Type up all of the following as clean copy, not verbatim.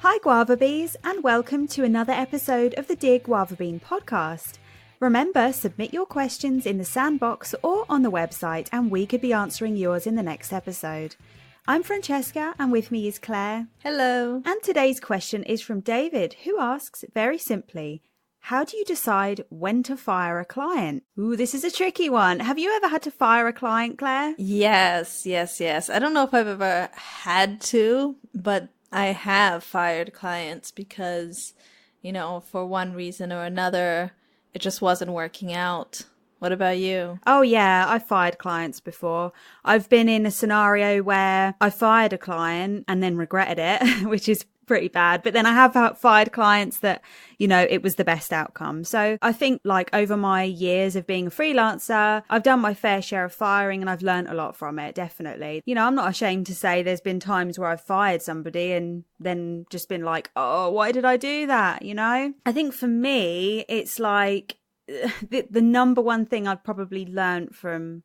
Hi Guava Bees, and welcome to another episode of the Dear Guava Bean podcast. Remember, submit your questions in the sandbox or on the website and we could be answering yours in the next episode. I'm Francesca and with me is Claire. Hello. And today's question is from David, who asks very simply, how do you decide when to fire a client? Ooh, this is a tricky one. Have you ever had to fire a client, Claire? Yes. I don't know if I've ever had to, but I have fired clients because, for one reason or another, it just wasn't working out. What about you? Oh yeah, I've fired clients before. I've been in a scenario where I fired a client and then regretted it, which is pretty bad. But then I have fired clients that, it was the best outcome. So I think over my years of being a freelancer, I've done my fair share of firing and I've learned a lot from it, definitely. I'm not ashamed to say there's been times where I've fired somebody and then just been like, oh, why did I do that? I think for me, it's the number one thing I've probably learned from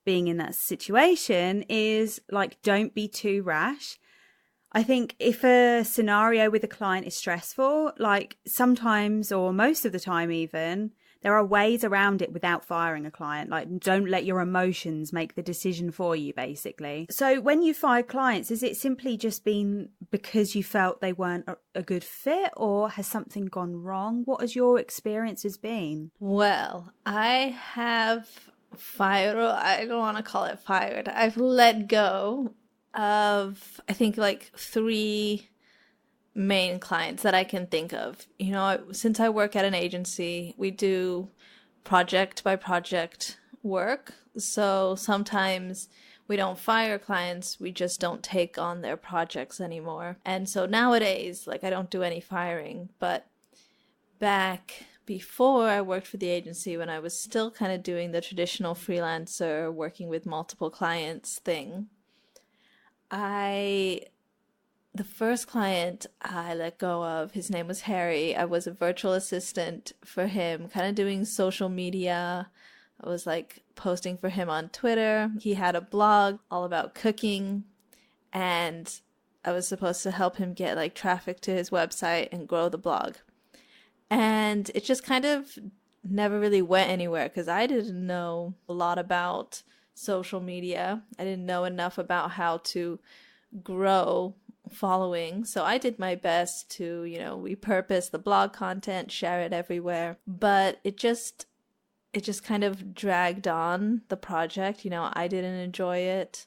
being in that situation is don't be too rash. I think if a scenario with a client is stressful, sometimes or most of the time even, there are ways around it without firing a client. Don't let your emotions make the decision for you, basically. So when you fire clients, is it simply just been because you felt they weren't a good fit, or has something gone wrong? What has your experiences been? Well, I have fired, or I don't want to call it fired. I've let go of, I think, 3 main clients that I can think of. Since I work at an agency, we do project by project work. So sometimes we don't fire clients, we just don't take on their projects anymore. And so nowadays, I don't do any firing. But back before I worked for the agency, when I was still kind of doing the traditional freelancer, working with multiple clients thing, the first client I let go of, his name was Harry. I was a virtual assistant for him, kind of doing social media. I was posting for him on Twitter. He had a blog all about cooking, and I was supposed to help him get traffic to his website and grow the blog. And it just kind of never really went anywhere because I didn't know a lot about social media. I didn't know enough about how to grow following. So I did my best to, repurpose the blog content, share it everywhere. But it just kind of dragged on the project. I didn't enjoy it.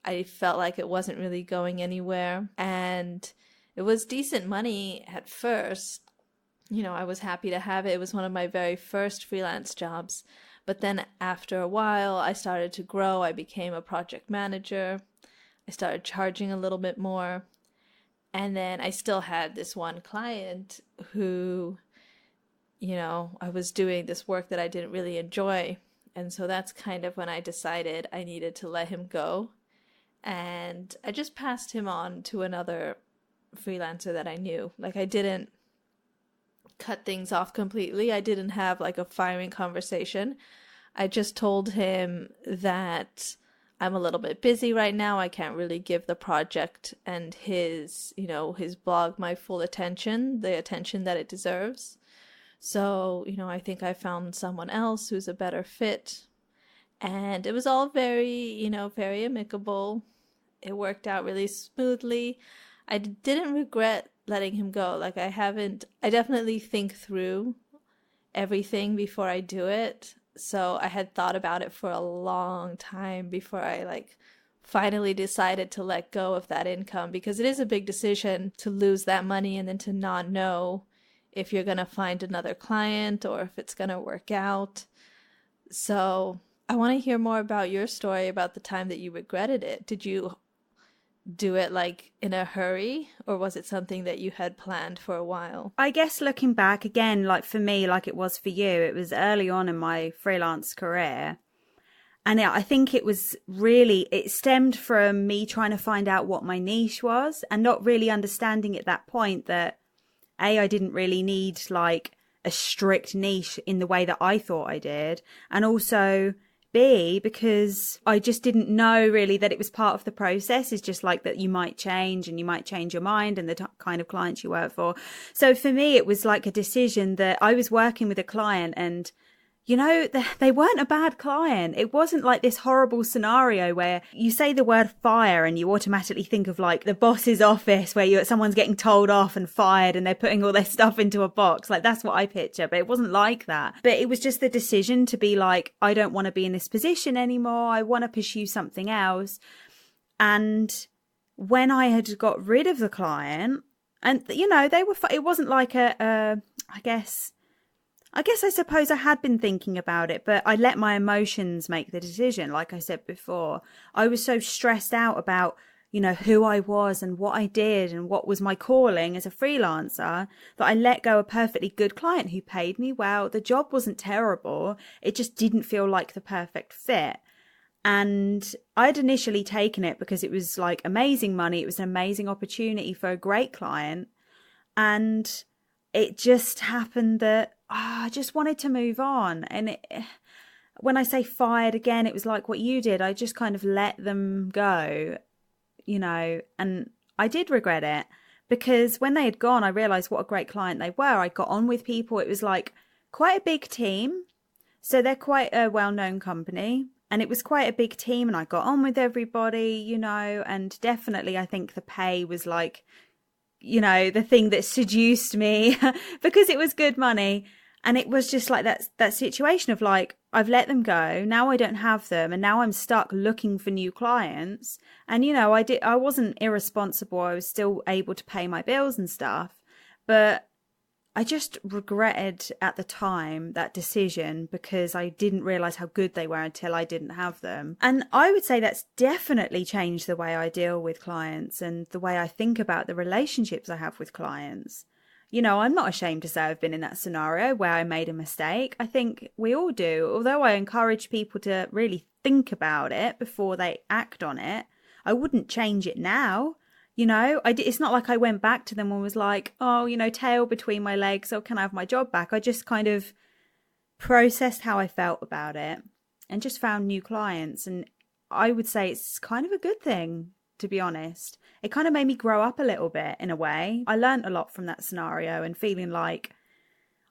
I felt like it wasn't really going anywhere. And it was decent money at first. I was happy to have it. It was one of my very first freelance jobs. But then after a while, I started to grow. I became a project manager. I started charging a little bit more. And then I still had this one client who, I was doing this work that I didn't really enjoy. And so that's kind of when I decided I needed to let him go. And I just passed him on to another freelancer that I knew. I didn't cut things off completely. I didn't have a firing conversation. I just told him that I'm a little bit busy right now. I can't really give the project and his blog my full attention, the attention that it deserves. So, I think I found someone else who's a better fit. And it was all very, very amicable. It worked out really smoothly. I didn't regret letting him go. I definitely think through everything before I do it. So I had thought about it for a long time before I finally decided to let go of that income, because it is a big decision to lose that money and then to not know if you're going to find another client or if it's going to work out. So I want to hear more about your story about the time that you regretted it. Did you do it in a hurry, or was it something that you had planned for a while? I guess looking back again, for me, it was for you, it was early on in my freelance career. And I think it stemmed from me trying to find out what my niche was and not really understanding at that point that I didn't really need a strict niche in the way that I thought I did. And also be, because I just didn't know really that it was part of the process. It's just like that you might change and you might change your mind and the kind of clients you work for. So for me, it was like a decision that I was working with a client, and you know, they weren't a bad client. It wasn't like this horrible scenario where you say the word fire and you automatically think of like the boss's office where someone's getting told off and fired and they're putting all their stuff into a box. Like, that's what I picture, but it wasn't like that. But it was just the decision to be like, I don't want to be in this position anymore. I want to pursue something else. And when I had got rid of the client, and you know, it wasn't like I suppose I had been thinking about it, but I let my emotions make the decision. Like I said before, I was so stressed out about, you know, who I was and what I did and what was my calling as a freelancer, that I let go a perfectly good client who paid me well. The job wasn't terrible. It just didn't feel like the perfect fit. And I'd initially taken it because it was like amazing money. It was an amazing opportunity for a great client. And it just happened that I just wanted to move on. And when I say fired again, it was like what you did. I just kind of let them go, you know, and I did regret it, because when they had gone, I realized what a great client they were. I got on with people. It was like quite a big team. So they're quite a well-known company, and it was quite a big team, and I got on with everybody, you know, and definitely I think the pay was like, you know, the thing that seduced me because it was good money. And it was just like that situation of like, I've let them go. Now I don't have them. And now I'm stuck looking for new clients. And, you know, I wasn't irresponsible. I was still able to pay my bills and stuff. But I just regretted at the time that decision, because I didn't realize how good they were until I didn't have them. And I would say that's definitely changed the way I deal with clients and the way I think about the relationships I have with clients. You know, I'm not ashamed to say I've been in that scenario where I made a mistake. I think we all do. Although I encourage people to really think about it before they act on it, I wouldn't change it now. You know, it's not like I went back to them and was like, oh, you know, tail between my legs, or can I have my job back? I just kind of processed how I felt about it and just found new clients. And I would say it's kind of a good thing, to be honest. It kind of made me grow up a little bit in a way. I learned a lot from that scenario, and feeling like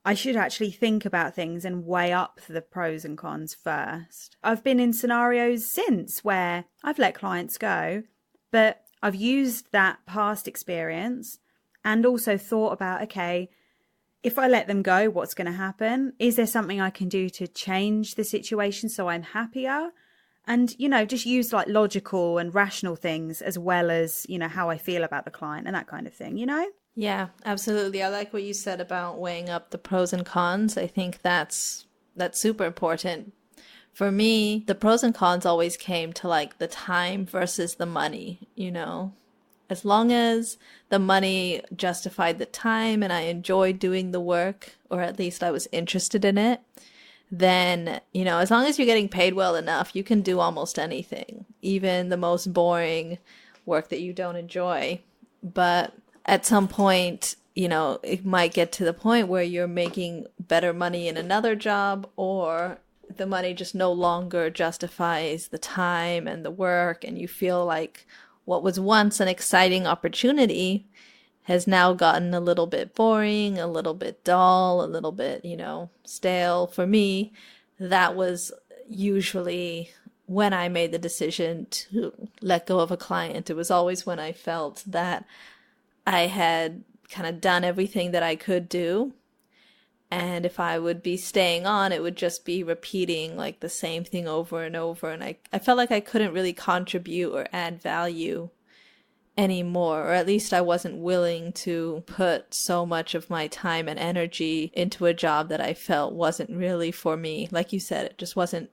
I should actually think about things and weigh up the pros and cons first. I've been in scenarios since where I've let clients go, but I've used that past experience and also thought about, okay, if I let them go, what's going to happen? Is there something I can do to change the situation so I'm happier? And, you know, just use like logical and rational things as well as, you know, how I feel about the client and that kind of thing, you know? Yeah, absolutely. I like what you said about weighing up the pros and cons. I think that's super important. For me, the pros and cons always came to like the time versus the money, you know. As long as the money justified the time and I enjoyed doing the work, or at least I was interested in it, then, you know, as long as you're getting paid well enough, you can do almost anything, even the most boring work that you don't enjoy. But at some point, you know, it might get to the point where you're making better money in another job, or the money just no longer justifies the time and the work, and you feel like what was once an exciting opportunity has now gotten a little bit boring, a little bit dull, a little bit, you know, stale. For me, that was usually when I made the decision to let go of a client. It was always when I felt that I had kind of done everything that I could do. And if I would be staying on, it would just be repeating like the same thing over and over. And I felt like I couldn't really contribute or add value anymore, or at least I wasn't willing to put so much of my time and energy into a job that I felt wasn't really for me. Like you said, it just wasn't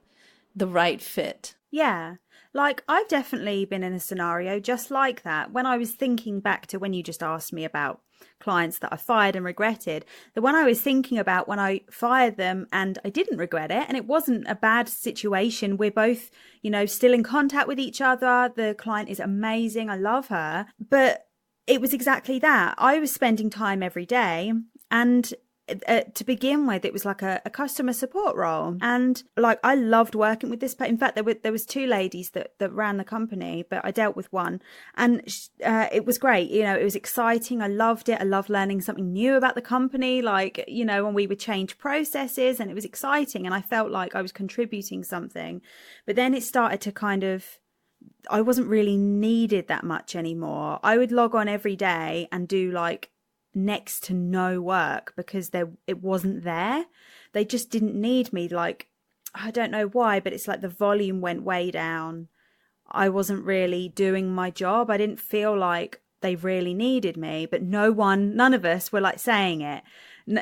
the right fit. Yeah. Like, I've definitely been in a scenario just like that. When I was thinking back to when you just asked me about clients that I fired and regretted, the one I was thinking about when I fired them and I didn't regret it, and it wasn't a bad situation. We're both, you know, still in contact with each other. The client is amazing. I love her. But it was exactly that. I was spending time every day, and to begin with, it was like a customer support role. And like, I loved working with this. In fact, there was two ladies that ran the company, but I dealt with one, and it was great. You know, it was exciting. I loved it. I loved learning something new about the company. Like, you know, when we would change processes, and it was exciting. And I felt like I was contributing something. But then it started to kind of, I wasn't really needed that much anymore. I would log on every day and do like next to no work because it wasn't there. They just didn't need me. Like, I don't know why, but it's like the volume went way down. I wasn't really doing my job. I didn't feel like they really needed me, but none of us were like saying it.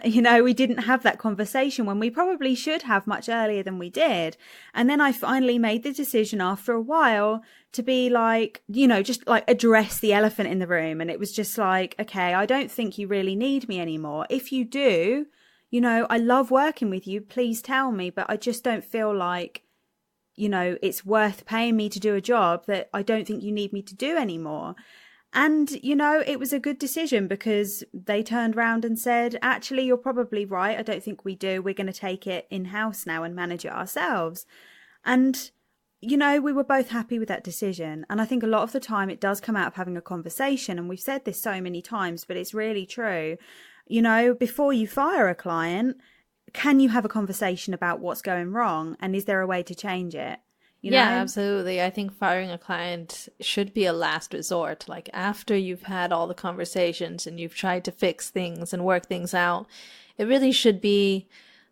You know, we didn't have that conversation when we probably should have much earlier than we did. And then I finally made the decision after a while to be like, you know, just like address the elephant in the room. And it was just like, okay, I don't think you really need me anymore. If you do, you know, I love working with you. Please tell me. But I just don't feel like, you know, it's worth paying me to do a job that I don't think you need me to do anymore. And, you know, it was a good decision because they turned around and said, actually, you're probably right. I don't think we do. We're going to take it in-house now and manage it ourselves. And, you know, we were both happy with that decision. And I think a lot of the time it does come out of having a conversation. And we've said this so many times, but it's really true. You know, before you fire a client, can you have a conversation about what's going wrong? And is there a way to change it? You know? Yeah, absolutely. I think firing a client should be a last resort. Like after you've had all the conversations and you've tried to fix things and work things out, it really should be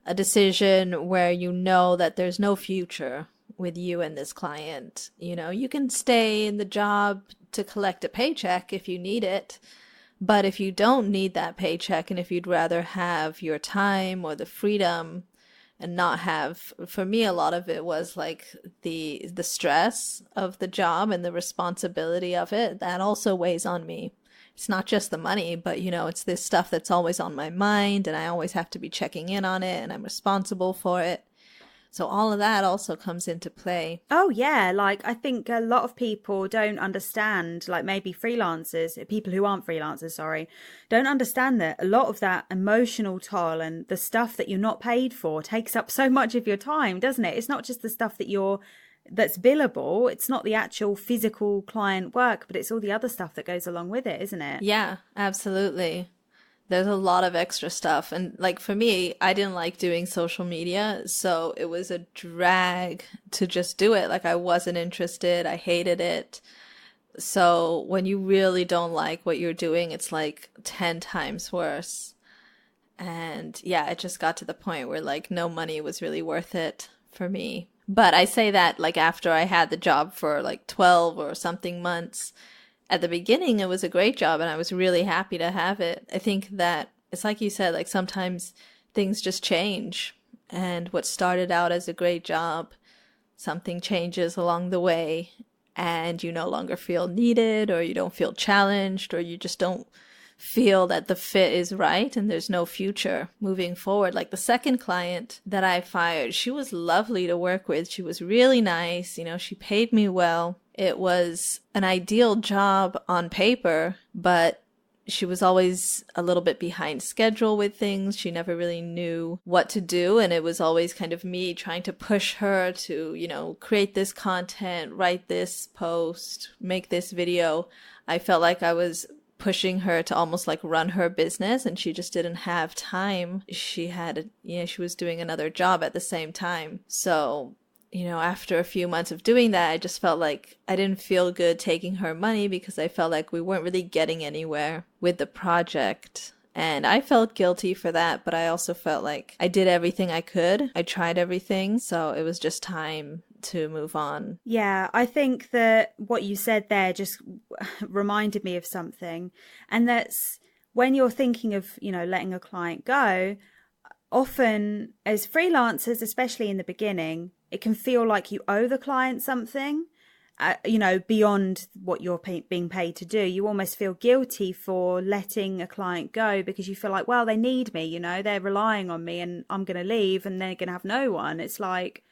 a decision where you know that there's no future with you and this client. You know, you can stay in the job to collect a paycheck if you need it. But if you don't need that paycheck and if you'd rather have your time or the freedom and not have, for me, a lot of it was like the stress of the job and the responsibility of it. That also weighs on me. It's not just the money, but you know, it's this stuff that's always on my mind and I always have to be checking in on it and I'm responsible for it. So all of that also comes into play. Oh, yeah. Like, I think a lot of people don't understand, like maybe freelancers, people who aren't freelancers, sorry, don't understand that a lot of that emotional toll and the stuff that you're not paid for takes up so much of your time, doesn't it? It's not just the stuff that's billable. It's not the actual physical client work, but it's all the other stuff that goes along with it, isn't it? Yeah, absolutely. There's a lot of extra stuff. And like for me, I didn't like doing social media. So it was a drag to just do it. Like I wasn't interested. I hated it. So when you really don't like what you're doing, it's like 10 times worse. And yeah, it just got to the point where like no money was really worth it for me. But I say that like after I had the job for like 12 or something months. At the beginning, it was a great job and I was really happy to have it. I think that it's like you said, like sometimes things just change and what started out as a great job, something changes along the way and you no longer feel needed or you don't feel challenged or you just don't feel that the fit is right and there's no future moving forward. Like the second client that I fired, she was lovely to work with. She was really nice. You know, she paid me well. It was an ideal job on paper, but she was always a little bit behind schedule with things. She never really knew what to do. And it was always kind of me trying to push her to, you know, create this content, write this post, make this video. I felt like I was pushing her to almost like run her business and she just didn't have time. She was doing another job at the same time. So, you know, after a few months of doing that, I just felt like I didn't feel good taking her money because I felt like we weren't really getting anywhere with the project. And I felt guilty for that, but I also felt like I did everything I could. I tried everything. So it was just time to move on. Yeah, I think that what you said there just reminded me of something. And that's when you're thinking of, you know, letting a client go, often as freelancers, especially in the beginning, it can feel like you owe the client something, you know, beyond what you're being paid to do. You almost feel guilty for letting a client go because you feel like, well, they need me, you know, they're relying on me and I'm going to leave and they're going to have no one. It's like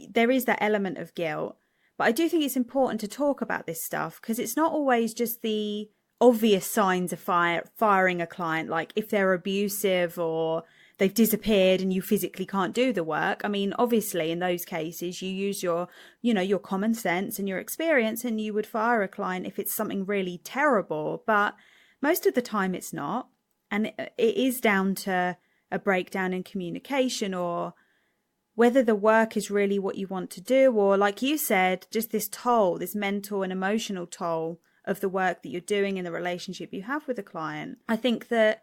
there is that element of guilt. But I do think it's important to talk about this stuff because it's not always just the obvious signs of firing a client, like if they're abusive or they've disappeared and you physically can't do the work. I mean, obviously in those cases you use your, your common sense and your experience, and you would fire a client if it's something really terrible. But most of the time it's not. And it is down to a breakdown in communication, or whether the work is really what you want to do, or like you said, just this toll, this mental and emotional toll of the work that you're doing in the relationship you have with a client. I think that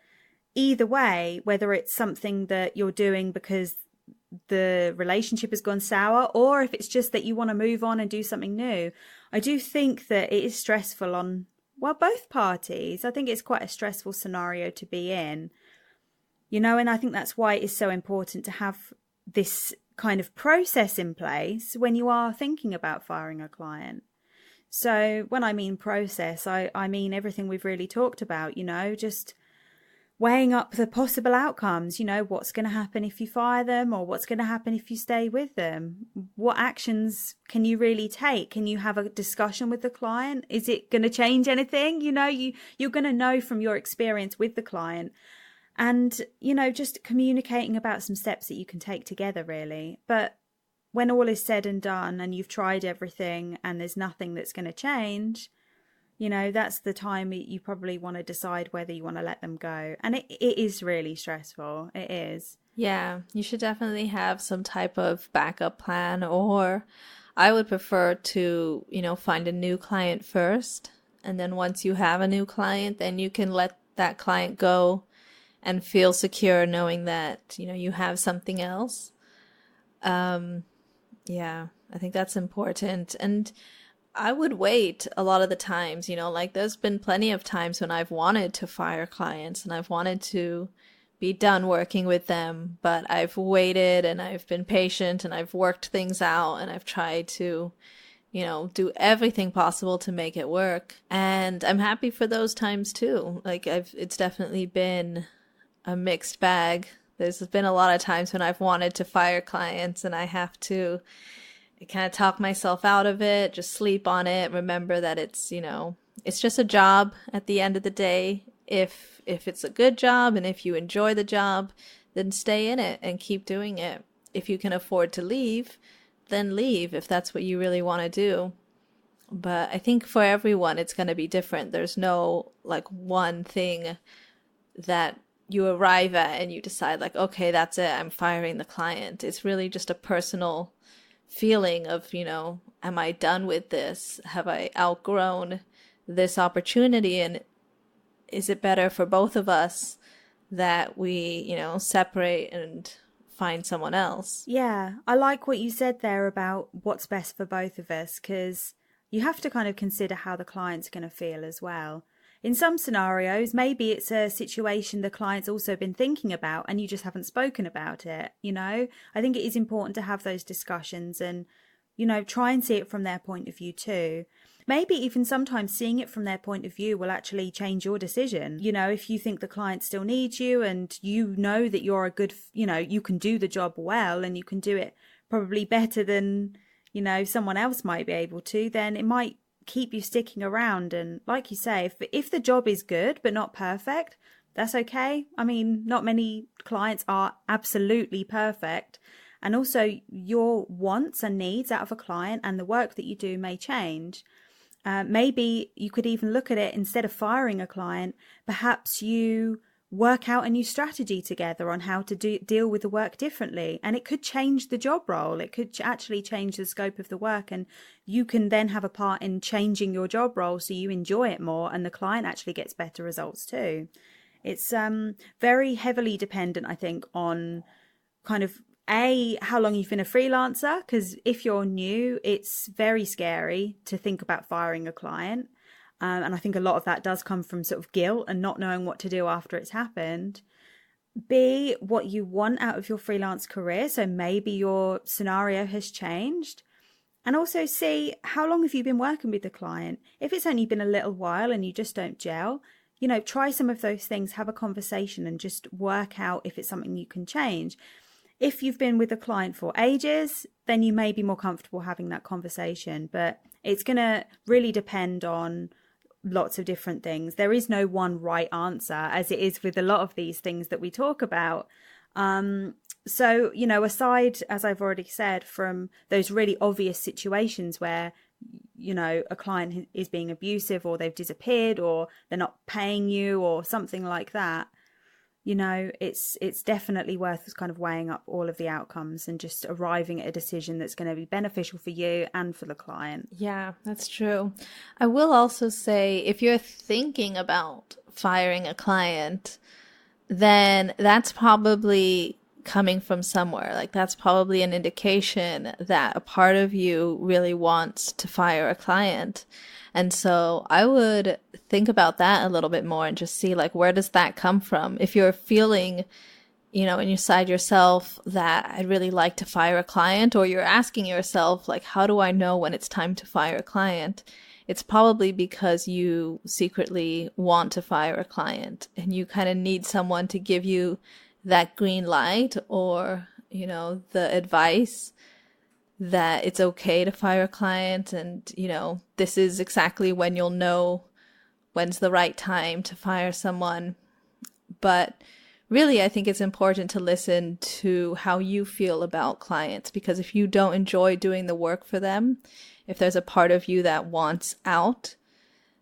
either way, whether it's something that you're doing because the relationship has gone sour, or if it's just that you want to move on and do something new, I do think that it is stressful on, well, both parties. I think it's quite a stressful scenario to be in, and I think that's why it is so important to have this kind of process in place when you are thinking about firing a client. So when I mean process, I mean everything we've really talked about, just weighing up the possible outcomes, what's going to happen if you fire them, or what's going to happen if you stay with them. What actions can you really take? Can you have a discussion with the client? Is it going to change anything? You're going to know from your experience with the client, and, just communicating about some steps that you can take together, really. But when all is said and done and you've tried everything and there's nothing that's going to change, that's the time you probably want to decide whether you want to let them go. And it is really stressful. It is. Yeah, you should definitely have some type of backup plan, or I would prefer to, find a new client first. And then once you have a new client, then you can let that client go and feel secure knowing that, you have something else. Yeah, I think that's important. And I would wait a lot of the times, like there's been plenty of times when I've wanted to fire clients and I've wanted to be done working with them, but I've waited and I've been patient and I've worked things out and I've tried to, do everything possible to make it work. And I'm happy for those times too. Like it's definitely been a mixed bag. There's been a lot of times when I've wanted to fire clients and I have to kind of talk myself out of it, just sleep on it, remember that it's, it's just a job at the end of the day. If it's a good job and if you enjoy the job, then stay in it and keep doing it. If you can afford to leave, then leave if that's what you really want to do. But I think for everyone, it's going to be different. There's no like one thing that you arrive at and you decide like, okay, that's it, I'm firing the client. It's really just a personal feeling of, am I done with this? Have I outgrown this opportunity? And is it better for both of us that we, separate and find someone else? Yeah, I like what you said there about what's best for both of us, because you have to kind of consider how the client's going to feel as well. In some scenarios, maybe it's a situation the client's also been thinking about and you just haven't spoken about it, I think it is important to have those discussions and, try and see it from their point of view too. Maybe even sometimes seeing it from their point of view will actually change your decision. If you think the client still needs you and that you're a good, you can do the job well and you can do it probably better than, someone else might be able to, then it might keep you sticking around. And like you say, if the job is good but not perfect, that's okay. I mean, not many clients are absolutely perfect, and also your wants and needs out of a client and the work that you do may change. Maybe you could even look at it, instead of firing a client, perhaps you work out a new strategy together on how to deal with the work differently. And it could change the job role. It could actually change the scope of the work. And you can then have a part in changing your job role so you enjoy it more and the client actually gets better results too. It's very heavily dependent, I think, on kind of how long you've been a freelancer. Because if you're new, it's very scary to think about firing a client. And I think a lot of that does come from sort of guilt and not knowing what to do after it's happened. B, what you want out of your freelance career. So maybe your scenario has changed. And also C, how long have you been working with the client? If it's only been a little while and you just don't gel, try some of those things, have a conversation and just work out if it's something you can change. If you've been with a client for ages, then you may be more comfortable having that conversation. But it's going to really depend on lots of different things. There is no one right answer, as it is with a lot of these things that we talk about. So, you know, aside, as I've already said, from those really obvious situations where, you know, a client is being abusive, or they've disappeared, or they're not paying you, or something like that, you know, it's definitely worth kind of weighing up all of the outcomes and just arriving at a decision that's going to be beneficial for you and for the client. Yeah, that's true. I will also say, if you're thinking about firing a client, then that's probably coming from somewhere. Like, that's probably an indication that a part of you really wants to fire a client. And so I would think about that a little bit more and just see, like, where does that come from? If you're feeling, you know, inside yourself that I'd really like to fire a client, or you're asking yourself, like, how do I know when it's time to fire a client? It's probably because you secretly want to fire a client and you kind of need someone to give you that green light, or, you know, the advice that it's okay to fire a client, and, you know, this is exactly when you'll know when's the right time to fire someone. But really, I think it's important to listen to how you feel about clients, because if you don't enjoy doing the work for them, if there's a part of you that wants out,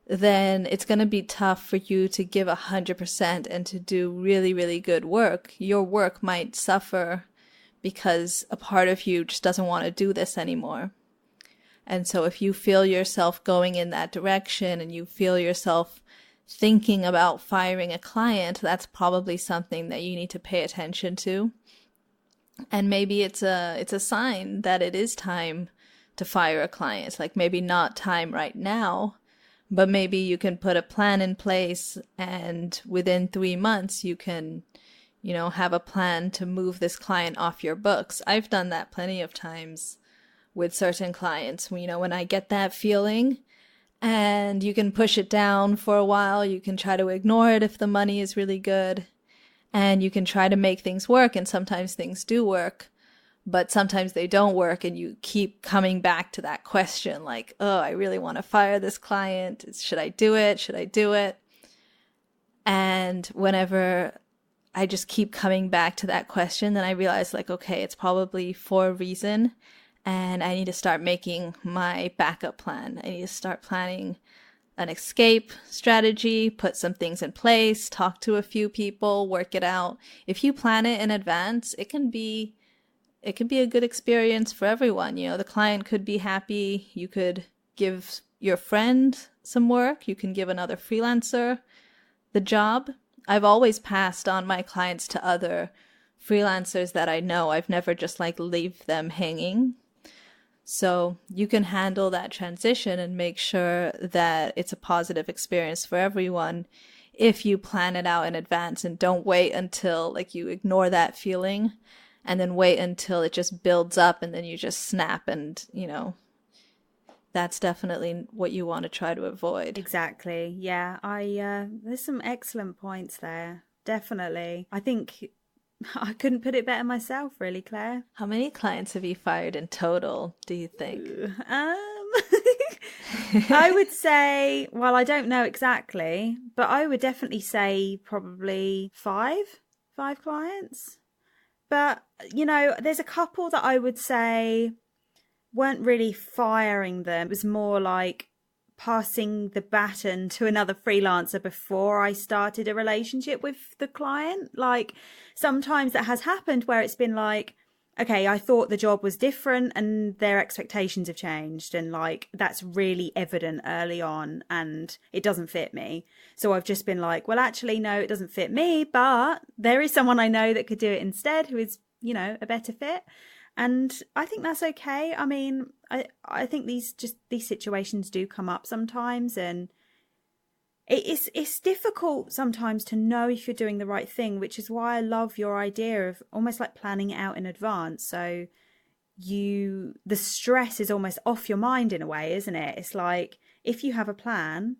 then it's going to be tough for you to give 100% and to do really, really good work. Your work might suffer because a part of you just doesn't want to do this anymore. And so if you feel yourself going in that direction and you feel yourself thinking about firing a client, that's probably something that you need to pay attention to. And maybe it's a sign that it is time to fire a client. Like, maybe not time right now, but maybe you can put a plan in place, and within 3 months you can, you know, have a plan to move this client off your books. I've done that plenty of times with certain clients. You know, when I get that feeling, and you can push it down for a while, you can try to ignore it if the money is really good, and you can try to make things work, and sometimes things do work. But sometimes they don't work, and you keep coming back to that question, like, oh, I really want to fire this client. Should I do it? Should I do it? And whenever I just keep coming back to that question, then I realize, like, okay, it's probably for a reason, and I need to start making my backup plan. I need to start planning an escape strategy, put some things in place, talk to a few people, work it out. If you plan it in advance, it can be a good experience for everyone. You know, the client could be happy. You could give your friend some work. You can give another freelancer the job. I've always passed on my clients to other freelancers that I know. I've never just like leave them hanging. So you can handle that transition and make sure that it's a positive experience for everyone if you plan it out in advance, and don't wait until, like, you ignore that feeling and then wait until it just builds up and then you just snap, and, you know, that's definitely what you want to try to avoid. Exactly. Yeah, there's some excellent points there. Definitely. I think I couldn't put it better myself, really, Claire. How many clients have you fired in total, do you think? I would say, well, I don't know exactly, but I would definitely say probably five clients. But, you know, there's a couple that I would say weren't really firing them. It was more like passing the baton to another freelancer before I started a relationship with the client. Like, sometimes that has happened where it's been like, okay, I thought the job was different and their expectations have changed, and like that's really evident early on and it doesn't fit me. So I've just been like, well, actually, no, it doesn't fit me, but there is someone I know that could do it instead, who is, you know, a better fit. And I think that's okay. I mean, I think these situations do come up sometimes, and it's difficult sometimes to know if you're doing the right thing, which is why I love your idea of almost like planning it out in advance. So the stress is almost off your mind in a way, isn't it? It's like, if you have a plan,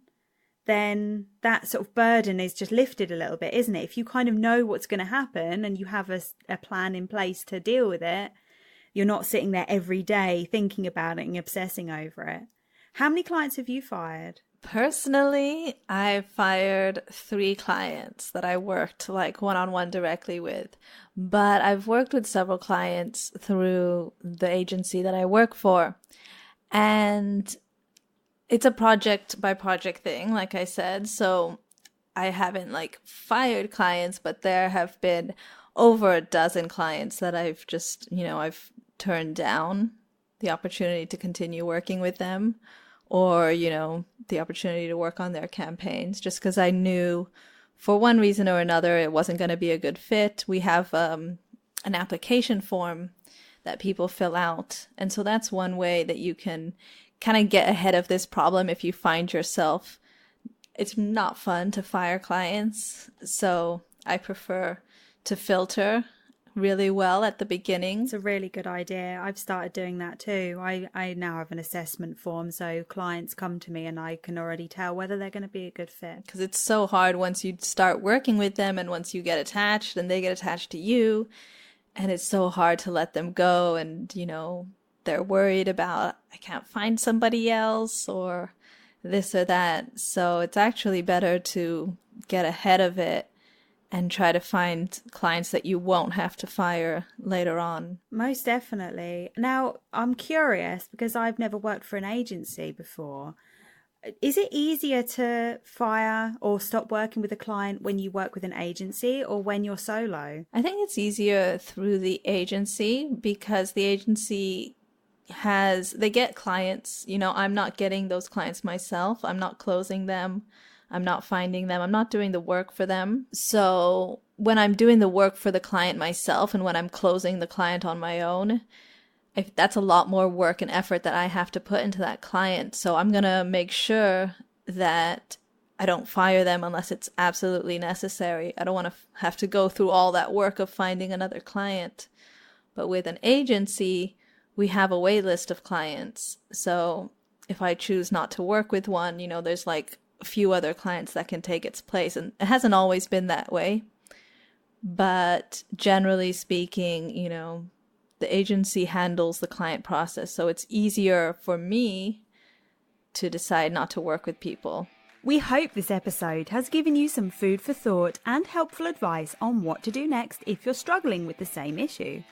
then that sort of burden is just lifted a little bit, isn't it? If you kind of know what's going to happen and you have a plan in place to deal with it, you're not sitting there every day thinking about it and obsessing over it. How many clients have you fired? Personally, I fired 3 clients that I worked like one-on-one directly with, but I've worked with several clients through the agency that I work for. And it's a project by project thing, like I said. So I haven't like fired clients, but there have been over a dozen clients that I've just, I've turned down the opportunity to continue working with them, or, the opportunity to work on their campaigns, just because I knew for one reason or another it wasn't going to be a good fit. We have an application form that people fill out. And so that's one way that you can kind of get ahead of this problem if you find yourself. It's not fun to fire clients. So I prefer to filter really well at the beginning. It's a really good idea. I've started doing that too. I now have an assessment form, so clients come to me and I can already tell whether they're going to be a good fit. Because it's so hard once you start working with them and once you get attached and they get attached to you, and it's so hard to let them go, and they're worried about, I can't find somebody else or this or that. So it's actually better to get ahead of it and try to find clients that you won't have to fire later on. Most definitely. Now, I'm curious because I've never worked for an agency before. Is it easier to fire or stop working with a client when you work with an agency or when you're solo? I think it's easier through the agency because the agency they get clients. I'm not getting those clients myself. I'm not closing them. I'm not finding them. I'm not doing the work for them. So when I'm doing the work for the client myself and when I'm closing the client on my own, that's a lot more work and effort that I have to put into that client. So I'm going to make sure that I don't fire them unless it's absolutely necessary. I don't want to have to go through all that work of finding another client. But with an agency, we have a wait list of clients. So if I choose not to work with one, there's like a few other clients that can take its place. And it hasn't always been that way. But generally speaking, the agency handles the client process. So it's easier for me to decide not to work with people. We hope this episode has given you some food for thought and helpful advice on what to do next if you're struggling with the same issue.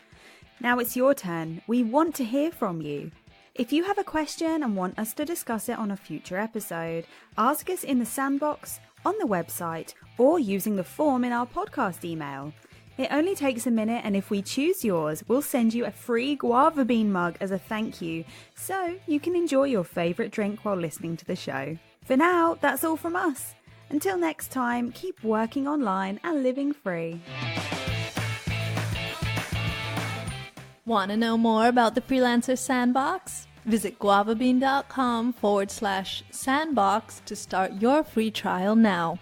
Now it's your turn. We want to hear from you. If you have a question and want us to discuss it on a future episode, ask us in the sandbox, on the website, or using the form in our podcast email. It only takes a minute, and if we choose yours, we'll send you a free guava bean mug as a thank you, so you can enjoy your favourite drink while listening to the show. For now, that's all from us. Until next time, keep working online and living free. Want to know more about the Freelancer Sandbox? Visit guavabean.com/sandbox to start your free trial now.